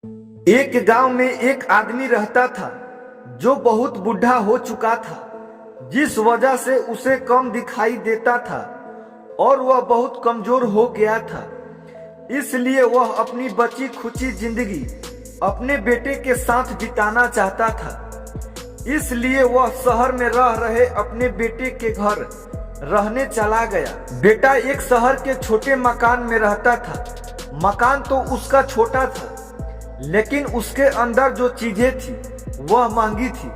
एक गांव में एक आदमी रहता था जो बहुत बूढ़ा हो चुका था, जिस वजह से उसे कम दिखाई देता था और वह बहुत कमजोर हो गया था। इसलिए वह अपनी बची खुची जिंदगी अपने बेटे के साथ बिताना चाहता था। इसलिए वह शहर में रह रहे अपने बेटे के घर रहने चला गया। बेटा एक शहर के छोटे मकान में रहता था। मकान तो उसका छोटा था, लेकिन उसके अंदर जो चीजें थी वह महंगी थी।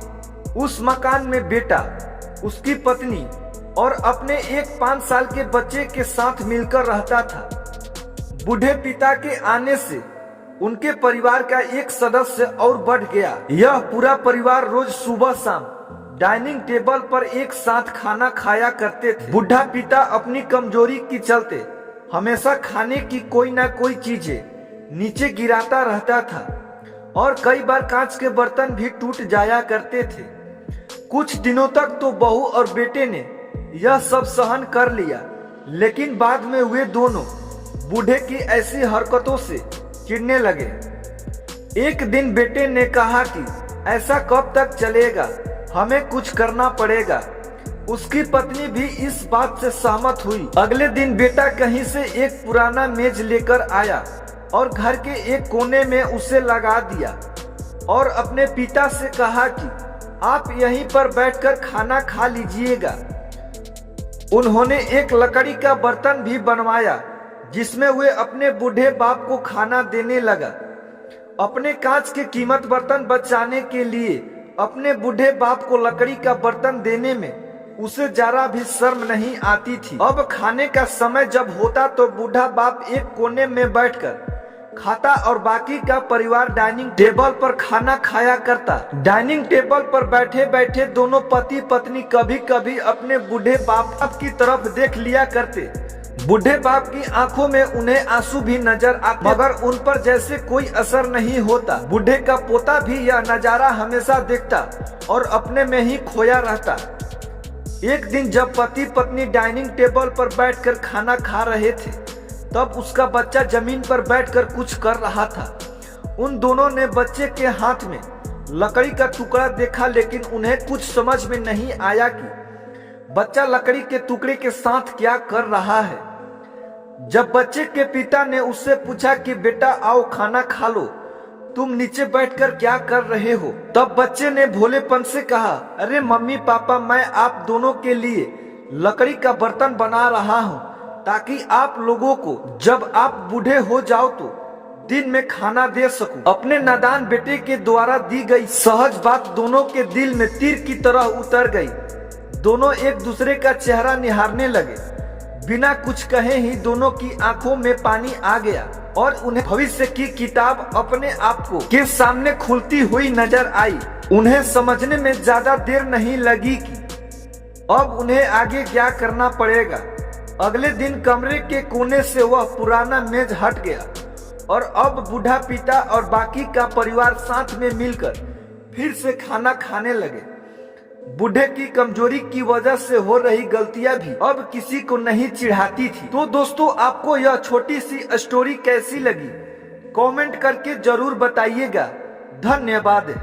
उस मकान में बेटा, उसकी पत्नी और अपने एक 5 साल के बच्चे के साथ मिलकर रहता था। बूढ़े पिता के आने से उनके परिवार का एक सदस्य और बढ़ गया। यह पूरा परिवार रोज सुबह शाम डाइनिंग टेबल पर एक साथ खाना खाया करते थे। बूढ़ा पिता अपनी कमजोरी के चलते हमेशा खाने की कोई ना कोई चीजें नीचे गिराता रहता था और कई बार कांच के बर्तन भी टूट जाया करते थे। कुछ दिनों तक तो बहू और बेटे ने यह सब सहन कर लिया, लेकिन बाद में वे दोनों बूढ़े की ऐसी हरकतों से चिढ़ने लगे। एक दिन बेटे ने कहा कि ऐसा कब तक चलेगा, हमें कुछ करना पड़ेगा। उसकी पत्नी भी इस बात से सहमत हुई। अगले दिन बेटा कहीं से एक पुराना मेज लेकर आया और घर के एक कोने में उसे लगा दिया और अपने पिता से कहा कि आप यहीं पर बैठकर खाना खा लीजिएगा। उन्होंने एक लकड़ी का बर्तन भी बनवाया जिसमें वे अपने बूढ़े बाप को खाना देने लगा। अपने कांच के कीमत बर्तन बचाने के लिए अपने बूढ़े बाप को लकड़ी का बर्तन देने में उसे जरा भी शर्म नहीं आती थी। अब खाने का समय जब होता तो बूढ़ा बाप एक कोने में बैठकर खाता और बाकी का परिवार डाइनिंग टेबल पर खाना खाया करता। डाइनिंग टेबल पर बैठे बैठे दोनों पति पत्नी कभी कभी अपने बूढ़े बाप की तरफ देख लिया करते। बूढ़े बाप की आंखों में उन्हें आंसू भी नजर आते, मगर उन पर जैसे कोई असर नहीं होता। बूढ़े का पोता भी यह नजारा हमेशा देखता और अपने में ही खोया रहता। एक दिन जब पति पत्नी डाइनिंग टेबल पर बैठकर खाना खा रहे थे, तब उसका बच्चा जमीन पर बैठकर कुछ कर रहा था। उन दोनों ने बच्चे के हाथ में लकड़ी का टुकड़ा देखा, लेकिन उन्हें कुछ समझ में नहीं आया कि बच्चा लकड़ी के टुकड़े के साथ क्या कर रहा है। जब बच्चे के पिता ने उससे पूछा कि बेटा आओ खाना खा लो, तुम नीचे बैठकर क्या कर रहे हो, तब बच्चे ने भोलेपन से कहा, अरे मम्मी पापा, मैं आप दोनों के लिए लकड़ी का बर्तन बना रहा हूँ ताकि आप लोगों को जब आप बूढ़े हो जाओ तो दिन में खाना दे सकूं। अपने नादान बेटे के द्वारा दी गई सहज बात दोनों के दिल में तीर की तरह उतर गई। दोनों एक दूसरे का चेहरा निहारने लगे। बिना कुछ कहे ही दोनों की आंखों में पानी आ गया और उन्हें भविष्य की किताब अपने आप को के सामने खुलती हुई नजर आई। उन्हें समझने में ज्यादा देर नहीं लगी कि अब उन्हें आगे क्या करना पड़ेगा। अगले दिन कमरे के कोने से वह पुराना मेज हट गया और अब बूढ़ा पिता और बाकी का परिवार साथ में मिलकर फिर से खाना खाने लगे। बूढ़े की कमजोरी की वजह से हो रही गलतियां भी अब किसी को नहीं चिढ़ाती थी। तो दोस्तों, आपको यह छोटी सी स्टोरी कैसी लगी, कमेंट करके जरूर बताइएगा। धन्यवाद।